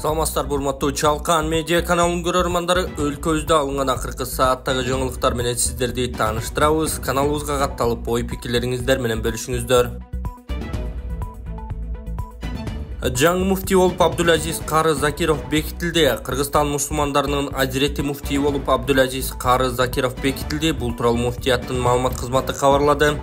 Саламатсыздар, урматтуу Чалкан медиа каналынын көрөрмандары, өлкөбүздө алынган акыркы сааттагы жаңылыктар менен сиздерди тааныштырабыз. Каналыбызга катталып, ой пикирлериңиздер менен бөлүшүңүздөр. Жаңы муфтий болуп Абдулазиз Кары Закиров бекитилди. Кыргызстан мусулмандарынын азирети муфтий болуп Абдулазиз Кары Закиров бекитилди. Бул тууралуу муфтияттын маалымат кызматы кабарлады.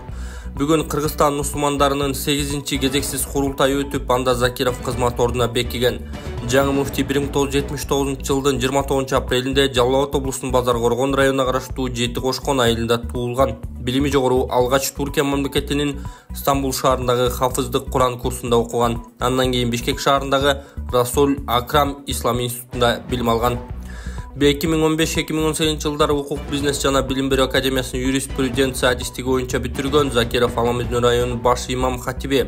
Бүгүн Кыргызстан мусулмандарынын 8-чи кезексиз курултайы өтүп, анда Закиров кызмат ордуна бекиген. Жаңы муфтий 1979-жылдын 29 апрелинде Жалал Абад облусунун Базар Коргон районуна караштуу Жети Кошкон айылында туулган. Билими жогору алгач Туркия мамлекетинин Стамбул шаарындагы хафыздык Куран курсунда окуган. Андан кийин Бишкек шаарындагы Расул Акрам Ислам институтунда билим алган. 2015-2018 жылдары укук, бизнес жана билим берүү академиясынын юриспруденция адистиги боюнча бүтүргөн. Закиров Аламыздын районунун баш имам хатиби,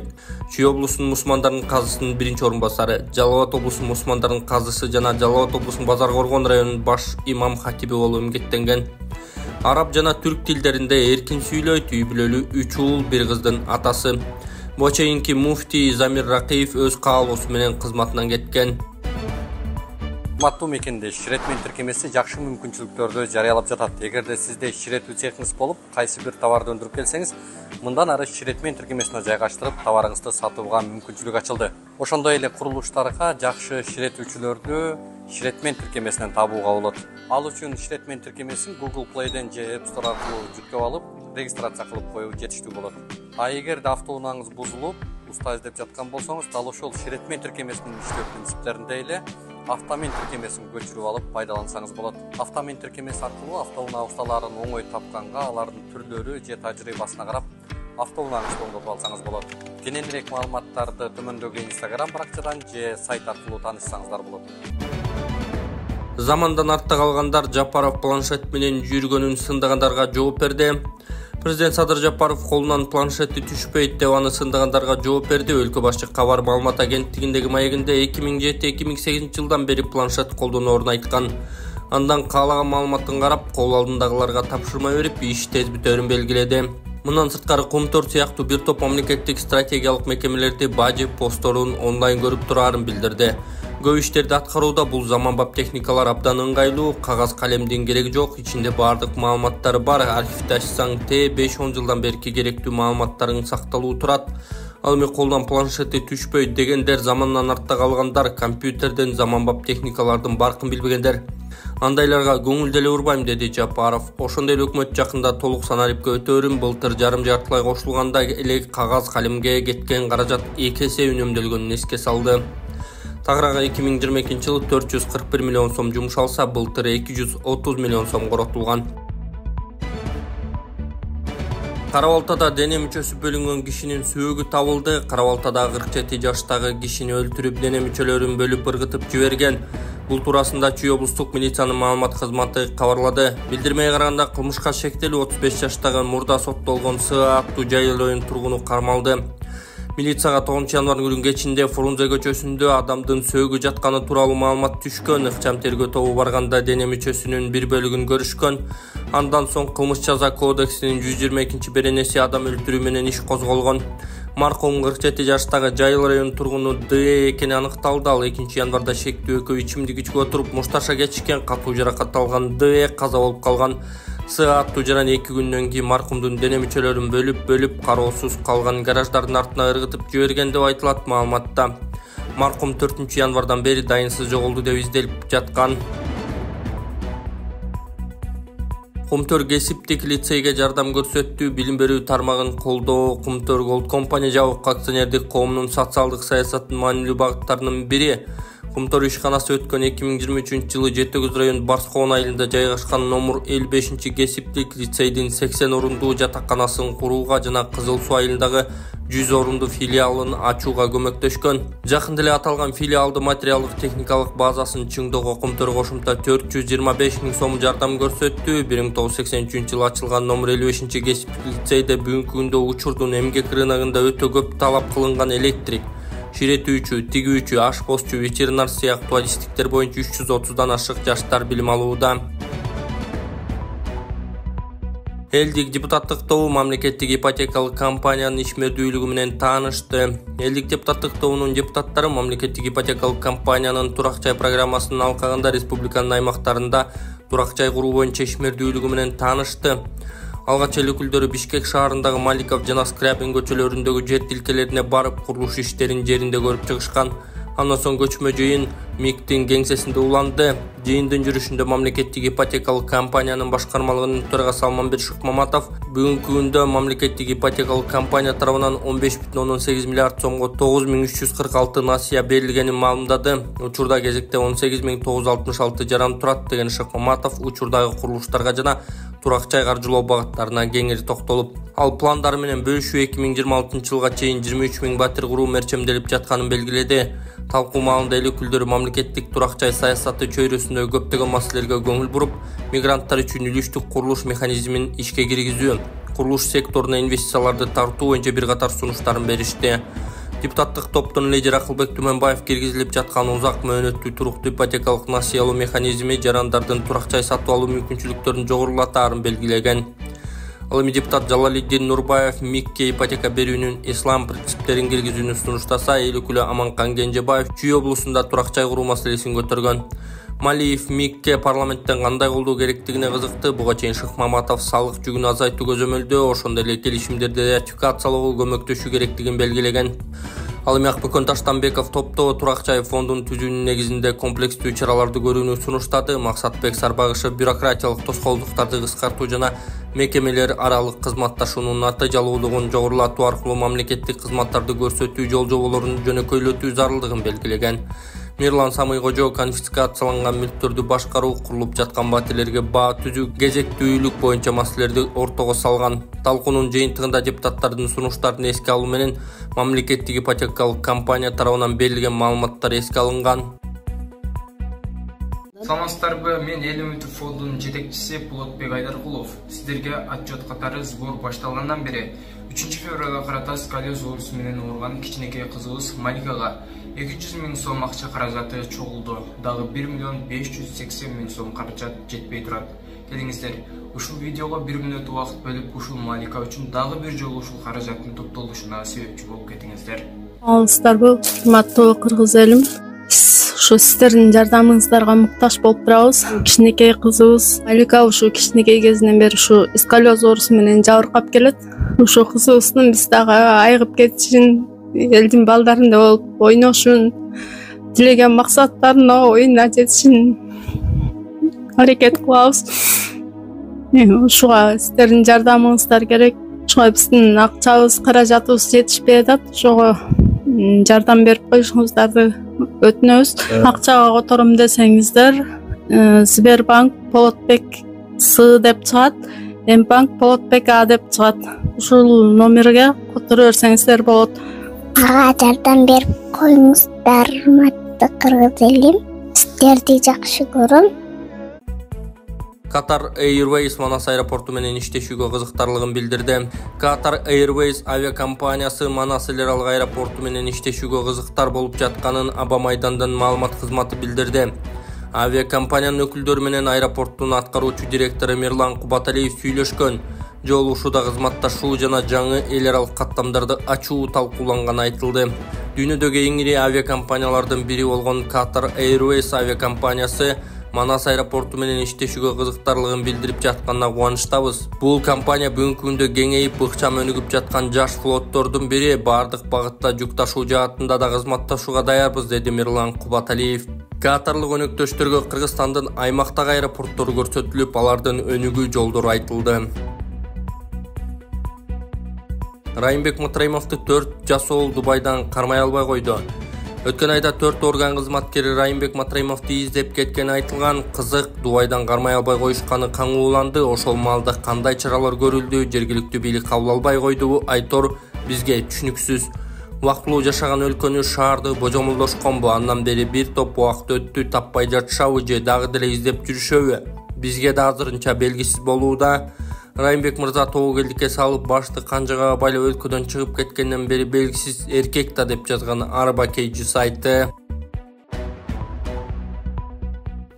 Чүй облусунун мусулмандарынын казысынын 1-чи орун басары, Жалал Абад облусунун мусулмандарынын казысы жана Жалал Абад облусунун Базар Коргон районунун баш имам хатиби болуп эмгектенген. Араб жана түрк тилдеринде эркин сүйлөйт, үй бүлөлүү 3 уул, 1 кыздын атасы. Буга чейинки муфтий Замир Ракиев өз каалоосу менен кызматынан кеткен. Урматтуу мекенде ишчиретмин тиркемеси жакшы мүмкүнчүлүктөрдү жарыялап жатат. Эгерде сизде ишчиретүү цехиңиз болуп, кайсы бир товарды өндүрүп келсеңиз, мындан ары ишчиретмин тиркемесине жайгаштырып, товарыңызды сатууга мүмкүнчүлүк ачылды. Ошондой эле курулуштарга жакшы ишчиретүүчүлөрдү ишчиретмин тиркемесинен табууга болот. Ал үчүн ишчиретмин тиркемесин Google Play'ден же App Store аркылуу жүктөп алып, регистрация кылып коюу жетиштүү болот. А эгерде автоунааңыз бузулуп, уста издеп жаткан болсоңуз, дал ошол ишчиретмин тиркемесинин иштөө принциптеринде эле автомин тиркемесин көчүрүп алып пайдалансаңыз болот. Автомин тиркемеси аркылуу автоунаа усталарын оңой тапканга, алардын түрлөрү же тажрыйбасына карап, автоунааңызды оңдотуп алсаңыз болот. Кененирээк маалыматтарды төмөндөгү Instagram баракчадан же сайт аркылуу таанышсаңыздар болот. Замандан артта калгандар Жапаров планшет менен жүргөнүн сындагандарга жооп берди. Президент Садыр Жапаров колунан планшетти түшпөйт деп аны сындагандарга жооп берди. Өлкө башчы кабар маалымат агенттигиндеги маегинде 2007-2008 жылдан бери планшет колдоноорун айткан. Андан каалаган маалыматын карап, кол алдындагыларга тапшырма берип, иш тез бүтөөрүн белгиледи. Мындан сырткары Комтор сыяктуу бир топ мамлекеттик стратегиялык мекемелерди бажы посторун онлайн көрүп турарын билдирди. Көп иштерди аткарууда бул заманбап техникалар абдан ыңгайлуу, кагаз калемдин кереги жок, ичинде баардык маалыматтар бар. Архивди ачсаң 5-10 жылдан берки керектүү маалыматтарың сакталуу турат. Ал эми колдон планшетти түшпөйт дегендер замандан артта калгандар, компьютерден заманбап техникалардын баркын билбегендер. Андайларга көңүл деле урбайм, деди Жапаров. Ошондой эле өкмөт жакында толук санарип өтөөрүн, былтыр жарым-жартылай кошулганда эле кагаз калемге кеткен каражат 2 эсе үнөмдөлгөнүн эске салды. Тагырага 2022 жылы 441 миллион сом жумшалса, былтыр 230 миллион сом коротулган. Кара-Балтада дене мүчөсү бөлүнгөн кишинин сөөгү табылды. Кара-Балтада 47 жаштагы кишини өлтүрүп, дене мүчөлөрүн бөлүп ыргытып жиберген. Бул туурасында Чүй облустук милициянын маалымат кызматы кабарлады. Билдирмеге караганда, кылмышка шектелүү 35 жаштагы мурда соттолгон Сыа аттуу жайыл районунун тургуну кармалды. Милицияга 9 январь күнү кечинде Фрунзе көчөсүндө адамдын сөөгү жатканы тууралуу маалымат түшкөн. Ыкчам тергөө тобу барганда дене мүчөсүнүн бир бөлүгүн көрүшкөн. Андан соң кылмыш жаза кодексинин 122 беренеси адам өлтүрүү менен иш козголгон. Маркум 47 жаштагы жайыл районунун тургуну Д экени аныкталды. Ал 2 январда шектүү экөө ичимдик ичип отуруп мушташа кечишкен, катуу жаракат алган Д каза болуп калган. Сыа аттуу жаран 2 күндөн кийин маркумдун дене мүчөлөрүн бөлүп кароосуз калган гараждардын артына ыргытып жиберген деп айтылат маалыматта. Маркум 4 январдан бери дайынсыз жоголду деп изделип жаткан. Комтор кесиптик лицейге жардам көрсөттү. Билим берүү тармагын колдоо Комтор Голд компания жабык акционердик коомунун социалдык саясаттын маанилүү багыттарынын бири. Комтор ишканасы өткөн 2023 жылы Жети-Көз район Барскоон айылында жайгашкан номер 55 кесиптик лицейдин 80 орундуу жатаканасын курууга жана Кызыл Суу айылындагы 100 орундуу филиалын ачууга көмөктөшкөн. Жакында эле аталган филиалды материалдык техникалык базасын чыңдоого Комтор кошумча 425 миң сом жардам көрсөттү. 1983 жылы ачылган номер 55 кесиптик лицейде бүгүнкү күндө учурдун эмгек рыногунда өтө көп талап кылынган электрик, ширетүүчү, тигүүчү, ашпозчу, ветеринар сыяктуу адистиктер боюнча 330дан ашык жаштар билим алууда. Элдик депутаттык тобу мамлекеттик ипотекалык компаниянын ишмердүүлүгү менен таанышты. Элдик депутаттык тобунун депутаттары мамлекеттик ипотекалык компаниянын турак жай программасынын алкагында республиканын аймактарында турак жай куруу боюнча ишмердүүлүгү менен таанышты. Алгач эл өкүлдөрү Бишкек шаарындагы Маликов жана Скрябин көчөлөрүндөгү жер тилкелерине барып курулуш иштерин жеринде көрүп чыгышкан. Андан соң көчмө жыйын МИКтин кеңсесинде уланды. Жыйындын жүрүшүндө мамлекеттик ипотекалык компаниянын башкармалыгынын төрагасы Алмамбет Шыкмаматов бүгүнкү күндө мамлекеттик ипотекалык компания тарабынан 15,8 миллиард сомго 9346 насыя берилгенин маалымдады. Учурда кезекте 18966 жаран турат деген Шыкмаматов учурдагы курулуштарга жана турак жай каржылоо багыттарына кеңири токтолуп, ал пландары менен бөлүшүү 2026 жылга чейин 23 000 батир куруу мерчемделип жатканын белгиледи. Талкуу маалында эл өкүлдөрү мамлекеттик турак жай саясаты чөйрөсүндөгү көптөгөн маселелерге көңүл буруп, мигранттар үчүн үлүштүк курулуш механизмин ишке киргизүү, курулуш секторуна инвестицияларды тартуу боюнча бир катар сунуштарын беришти. Депутаттык топтун лидери Акылбек Түмөнбаев киргизилип жаткан узак мөөнөттүү туруктуу ипотекалык насыялоо механизми жарандардын турак жай сатып алуу мүмкүнчүлүктөрүн жогорулатаарын белгилеген. Ал эми депутат Жалалиддин Нурбаев МИКке ипотека берүүнүн ислам принциптерин киргизүүнү сунуштаса, эл өкүлү Аманкан Кенжебаев Чүй облусунда турак жай куруу маселесин көтөргөн. Малиев МИКке парламенттен кандай колдоо керектигине кызыкты. Буга чейин Шыкмаматов салык жүгүн азайтуу көзөмөлдөө, ошондой эле келишимдерди ратификациялоого көмөктөшүү керектигин белгилеген. Ал эми Акбөкөн Таштанбеков топто турак жай фондун түзүүнүн негизинде комплекстүү чараларды көрүүнү сунуштады. Максатбек Сарбагышев бюрократиялык тоскоолдуктарды кыскартуу жана мекемелер аралык кызматташуунун натыйжалуулугун жогорулатуу аркылуу мамлекеттик кызматтарды көрсөтүү жол жоболорун жөнөкөйлөтүү зарылдыгын белгилеген. Мирлан Самыйкожо конфискацияланган мүлктөрдү башкаруу, курулуп жаткан батирлерге баа түзүү, кезектүүлүк боюнча маселелерди ортого салган. Талкуунун жыйынтыгында депутаттардын сунуштарын эске алуу менен мамлекеттик ипотекалык компания тарабынан берилген маалыматтар эске алынган. Саламатсыздарбы, мен Эл Үмүтов фондунун жетекчиси Болотбек Айдаркулов. Сиздерге отчет катары сбор башталгандан бери 3 февралга карата сколиоз оорусу менен ооруган кичинекей кызыбыз Маликага 200 000 сом акча каражаты чогулду. Дагы 1 580 000 сом каражат жетпей турат. Келиңиздер, ушул видеого 1 мүнөт убакыт бөлүп ушул Малика үчүн дагы бир жолу ушул каражаттын топтолушуна себепчи болуп кетиңиздер. Алыңыздарбы, урматтуу кыргыз элим. Ушу сиздердин жардамыңыздарга муктаж болуп турабыз. Кичинекей кызыбыз Малика ушу кичинекей кезинен бери ушу сколиоз оорусу менен жабыркап келет. Ушу кызыбыздын биз дагы айыгып кетишин, элдин балдарында болуп ойношун, тилеген максаттарына оюна жетишин аракет кылабыз. Ушуга сиздердин жардамыңыздар керек. Ошого биздин акчабыз, каражатыбыз жетишпей атат. Ошого жардам берип коюшуңуздарды өтүнөбүз. Акчага котором десеңиздер, Сбербанк Болотбек С деп чыгат, Мбанк Болотбек А деп чыгат. Ушул номерге которо берсеңиздер болот. Ага жардам берип коюңуздар, урматтуу кыргыз элим. Сиздерди жакшы көрөм. Qatar Airways Manas аэропорту менен иштешүүгө кызыктарлыгын билдирди. Qatar Airways авиакомпаниясы Манас эл аралык аэропорту менен иштешүүгө кызыктар болуп жатканын Аба майдандан маалымат кызматы билдирди. Авиакомпаниянын өкүлдөрү менен аэропорттун аткаруучу директору Мирлан Кубаталиев сүйлөшкөн. Жолугушууда кызматташуу жана жаңы эл аралык каттамдарды ачуу талкууланганы айтылды. Дүйнөдөгү эң ири авиакомпаниялардын бири болгон Qatar Airways авиакомпаниясы Манас аэропорту менен иштешүүгө кызыктарлыгын билдирип жатканына кубанычтабыз. Бул компания бүгүнкү күндө кеңейип, ыкчам өнүгүп жаткан жаш флоттордун бири. Бардык багытта жүк ташуу жаатында да кызматташууга даярбыз, деди Мирлан Кубаталиев. Катарлык өнөктөштөргө Кыргызстандын аймактагы аэропорттору көрсөтүлүп, алардын өнүгүү жолдору айтылды. Райымбек Матраимовду 4 жаш оол Дубайдан кармай албай койду. Өткөн айда 4 орган кызматкери Райымбек Матраимовду издеп кеткени айтылган. Кызык, Дубайдан кармай албай коюшканы каңууланды. Ошол маалда кандай чаралар көрүлдү, жергиликтүү бийлик кабыл албай койдубу айтор бизге түшүнүксүз. Убактылуу жашаган өлкөнү, шаарды божомолдошконбу? Андан бери бир топ убакыт өттү, таппай жатышабы же дагы деле издеп жүрүшөбү? Бизге да азырынча белгисиз болууда. Райымбек мырза тобокелдикке салып, башты канжага байлап өлкөдөн чыгып кеткенден бери белгисиз эркек да, деп жазган Арба Кейджи сайты.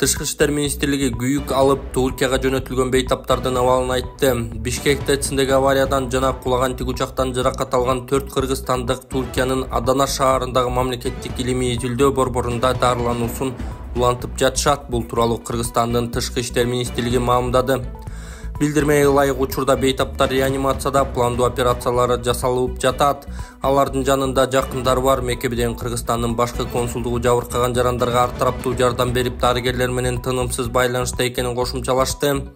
Тышкы иштер министрлиги күйүк алып Туркияга жөнөтүлгөн бейтаптардын абалын айтты. Бишкек ТЭЦиндеги авариядан жана кулаган тигучактан жаракат алган 4 кыргызстандык Туркиянын Адана шаарындагы мамлекеттик илимий изилдөө борборунда дарылануусун улантып жатышат. Бул тууралуу Кыргызстандын Тышкы иштер министрлиги маамдады. Билдирмеге ылайык учурда бейтаптар реанимацияда пландуу операциялары жасалып жатат. Алардын жанында жакындары бар. Мекебеден Кыргызстандын башкы консулдугу жабыркаган жарандарга ар тараптуу жардам берип, дарыгерлер менен тынымсыз байланышта экенин кошумчалашты.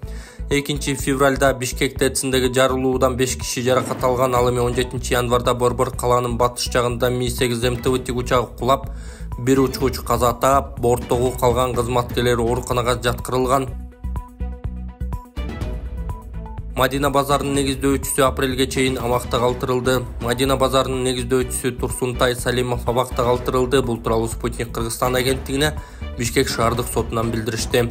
2 февралда Бишкек ТЭЦиндеги жарылуудан 5 киши жаракат алган. Ал эми 17 январда Борбор калаанын батыш жагында Ми-8 МТВ тигучагы кулап, бир учкуч каза таап, борттогу калган кызматкерлер ооруканага жаткырылган. Мадина базарынын негиздөөчүсү апрелге чейин абакта калтырылды. Мадина базарынын негиздөөчүсү Турсунтай Салимов абакта калтырылды. Бул тууралуу Спутник Кыргызстан агенттигине Бишкек шаардык сотунан билдиришти.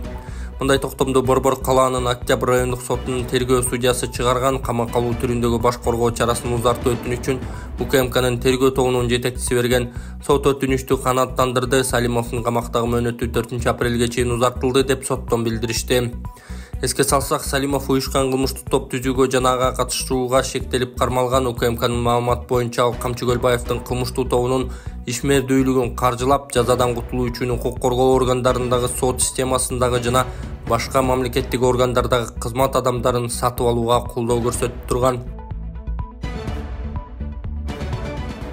Мындай токтомду Борбор калаанын Октябрь райондук сотунун тергөө судьясы чыгарган. Камакка алуу түрүндөгү баш коргоо чарасын узартуу өтүнүчүн УКМКнын тергөө тобунун жетекчиси берген сот өтүнүчтү канааттандырды. Салимовдун камактагы мөөнөтү 4 апрелге чейин узартылды деп соттон билдиришти. Эске салсак, Салимов уюшкан кылмыштуу топ түзүүгө жана ага катышууга шектелип кармалган. УКМКнын маалымат боюнча ал Камчыгөлбаевдин кылмыштуу тобунун ишмердүүлүгүн каржылап, жазадан кутулуу үчүн укук коргоо органдарындагы сот системасындагы жана башка мамлекеттик органдардагы кызмат адамдарын сатып алууга колдоо көрсөтүп турган.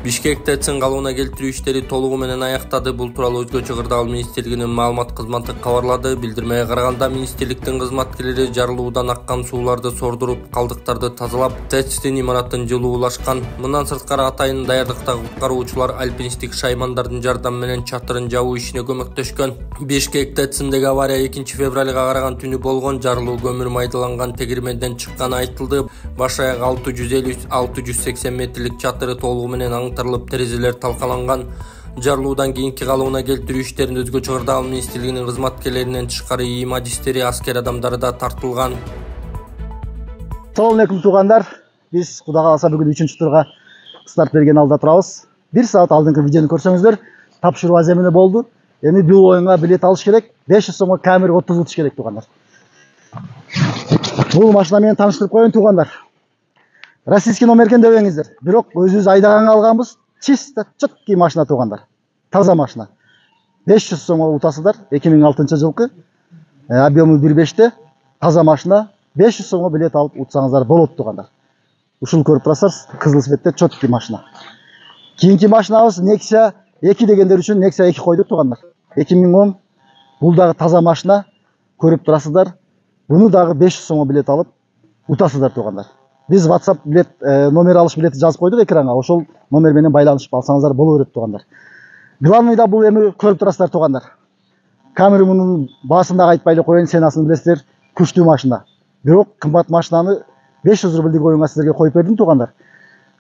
Бишкек ТЭЦин калыбына келтирүү иштери толугу менен аяктады. Бул тууралуу өзгөчө кырдаал министрлигинин маалымат кызматы кабарлады. Билдирмеге караганда, министрликтин кызматкерлери жарылуудан аккан сууларды сордуруп, калдыктарды тазалап, ТЭЦтин имаратын жылуулашкан. Мындан сырткары атайын даярдыктагы куткаруучулар альпинисттик шаймандардын жардамы менен чатырын жабуу ишине көмөктөшкөн. Бишкек ТЭЦиндеги авария 2 февралга караган түнү болгон. Жарылуу көмүр майдаланган тегирменден чыкканы айтылды. Баш аяк 650-680 метрлик чатыры толугу менен аңтарылып, терезелер талкаланган. Жарылуудан кийинки калыбына келтирүү иштерин өзгөчө кырдаал министрлигинин кызматкерлеринен тышкары ИИМ адистери, аскер адамдары да тартылган. Салам алейкум туугандар. Биз Кудай кааласа бүгүн 3-турга старт берген алда турабыз. 1 саат алдыңкы видеону көрсөңүздөр, тапшыруу аземине болду. Эми бул оюнга билет алыш керек. 500 сомго камера отургузуш керек туугандар. Бул машина менен тааныштырып коеюн туугандар. Российский номер экен дебеңиздер. Бирок өзүбүз айдаганга алганбыз. Чисто четкий машина туугандар. Таза машина. 500 сомго утасыздар. 2006 жылкы. Объему 1.5те. Таза машина. 500 сомго билет алып утсаңыздар болот туугандар. Ушул көрүп турасыздар, кызыл цветте четкий машина. Кийинки машинабыз Nexia 2 дегендер үчүн Nexia 2 койдук туугандар. 2010. Бул дагы таза машина. Көрүп турасыздар. Буну дагы 500 сомго билет алып утасыздар туугандар. Биз WhatsApp билет номер алыш билети жазып койдук экранга. Ошол номер менен байланышып алсаңыздар боло берет туугандар. Главныйда бул эми көрүп турасыздар туугандар. Камера мунун баасында айтпай эле коеюн, сенасын билесиздер, күчтүү машина. Бирок кымбат машинаны 500 рубльдик оюнга сиздерге коюп бердим туугандар.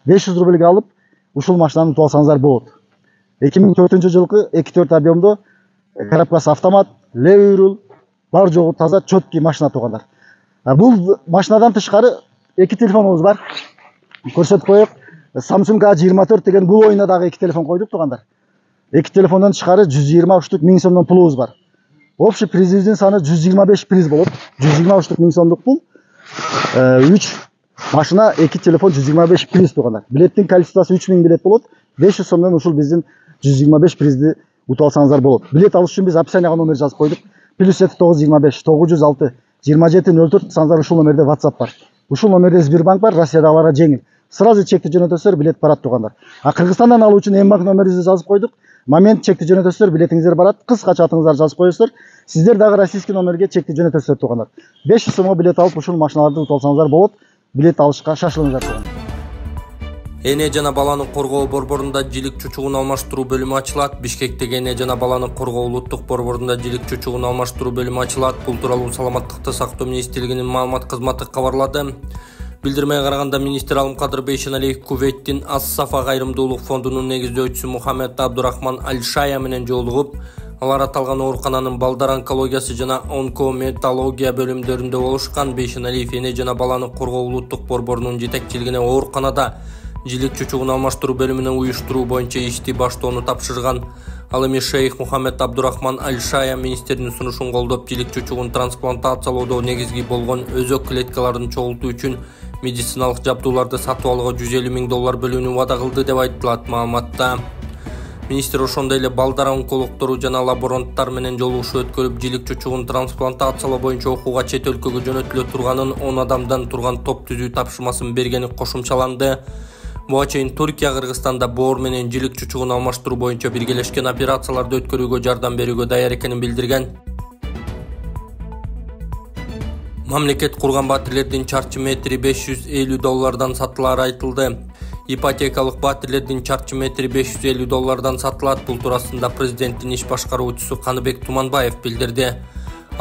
500 рубльге алып ушул машинаны утуп алсаңыздар болот. 2004 жылкы 2.4 объемдо коробкасы автомат, левый руль, бар жогу таза четкий машина туугандар. Бул машинадан тышкары 2 телефонубуз бар. Көрсөтүп коёк. Samsung A24 деген бул оюнда дагы 2 телефон койдук туугандар. 2 телефондон тышкары 120 штук 1000 сомдон пулубуз бар. Общий призибиздин саны 125 приз болот. 120 штук 1000 сомдук пул. 3 машина, 2 телефон 125 приз туугандар. Билеттин количествосы 3000 билет болот. 500 сомдон ушул биздин 125 призди утуп алсаңыздар болот. Билет алыш үчүн биз описанияга номер жазып койдук. +7 925 906 2704 саңыздар ушул номерде WhatsApp бар. Ушул номерде Сбербанк бар, Россиядагыларга жеңил. Сразу чекти жөнөтөсүздөр, билет барат туугандар. Кыргызстандан алуу үчүн Мбанк номерибизди жазып койдук. Момент чекти жөнөтөсүздөр, билетиңиздер барат. Кыскача атыңыздарды жазып коесуздар. Сиздер дагы российский номерге чекти жөнөтөсүздөр туугандар. 500 сомго билет алып ушул машиналарды утуп алсаңыздар болот. Билет алышка шашылыңыздар туугандар. Эне жана баланы коргоо борборунда жилик чучугун алмаштыруу бөлүмү ачылат. Бишкектеги Эне жана баланы коргоо улуттук борборунда жилик чучугун алмаштыруу бөлүмү ачылат. Бул тууралуу Саламаттыкты сактоо министрлигинин маалымат кызматы кабарлады. Билдирмеге караганда, министр Алымкадыр Бейшеналиев Кувейттин Ас-Сафа кайрымдуулук фондунун негиздөөчүсү Мухаммед Абдурахман Аль-Шая менен жолугуп, алар аталган оорукананын балдар онкологиясы жана онкометология бөлүмдөрүндө болушкан. Бейшеналиев Эне жана баланы коргоо улуттук борборунун жетекчилигине ооруканада жилик чучугун алмаштыруу бөлүмүнө уюштуруу боюнча ишти баштоону тапшырган. Ал эми Шейх Мухаммед Абдурахман Аль-Шая министрдин сунушун колдоп, жилик чучугун трансплантациялоодо негизги болгон өзөк клеткаларын чогултуу үчүн медициналык жабдууларды сатып алууга $150,000 бөлүүнү вада кылды деп айтылат маалыматта. Министр ошондой эле балдар онкологдору жана лаборанттар менен жолугушуу өткөрүп, жилик чучугун трансплантациялоо боюнча окууга чет өлкөгө жөнөтүлө турганын 10 адамдан турган топ түзүү тапшырмасын бергени кошумчаланды. Буга чейин Туркия Кыргызстанда боор менен жилик чучугун алмаштыруу боюнча биргелешкен операцияларды өткөрүүгө жардам берүүгө даяр экенин билдирген. Мамлекет курган батирлердин чарчы метри $550 сатылары айтылды. Ипотекалык батирлердин чарчы метри $550 сатылат. Бул туурасында президенттин иш башкаруучусу Каныбек Туманбаев билдирди.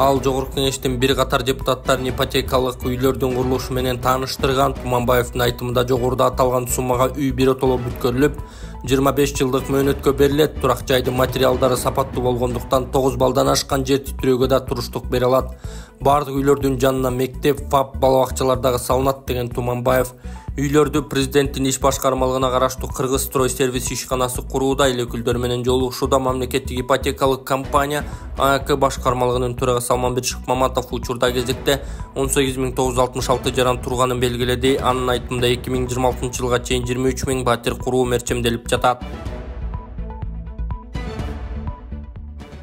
Ал жогорку кеңештин бир катар депутаттарын ипотекалык үйлөрдүн курулушу менен тааныштырган. Туманбаевдин айтымында жогоруда аталган суммага үй биротоло бүткөрүлүп, 25 жылдык мөөнөткө берилет. Турак жайдын материалдары сапаттуу болгондуктан 9 балдан ашкан жер титирөөгө да туруштук бере алат. Бардык үйлөрдүн жанына мектеп, ФАП, бала бакчалар дагы салынат деген Туманбаев. Үйлөрдү президенттин иш башкармалыгына караштуу Кыргыз строй сервис ишканасы курууда. Эл өкүлдөрү менен жолугушууда мамлекеттик ипотекалык компания АК башкармалыгынын төрагасы Салманбек Шыкмаматов учурда кезекте 18.966 жаран турганын белгиледи. Анын айтымында 2026 жылга чейин 23.000 батир куруу мерчемделип жатат.